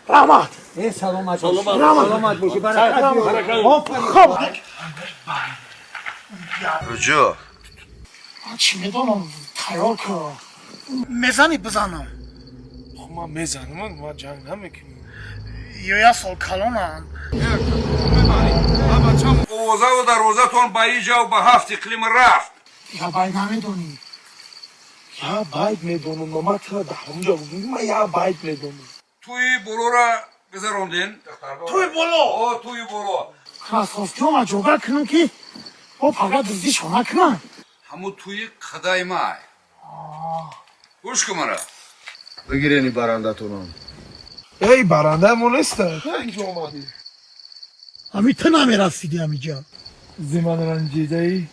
رحمت سلامت سلامت باشی برکت خب رجوع چی میدونم تیار که میزنی بزنم خب ما میزنم ما جنگ نمیکنیم یه سال کلونم اوزه و دروازه‌تون به اینجا و به 7 اقلیم رفت یا باید نمیدونی یا باید میدونم ما تا ده همجا بودیم ما یا باید میدونم توی برو را گذروندین توی بلو او توی برو خلاص جون اجوبه کنم که با پاگه دزدی شما کنم همون توی خدای مای گوش کن مرا بگیرینی برندتونم ای برنده مون است اینجا اومدی همی تو نمی رسیدی همی جا زمان رنجیده ای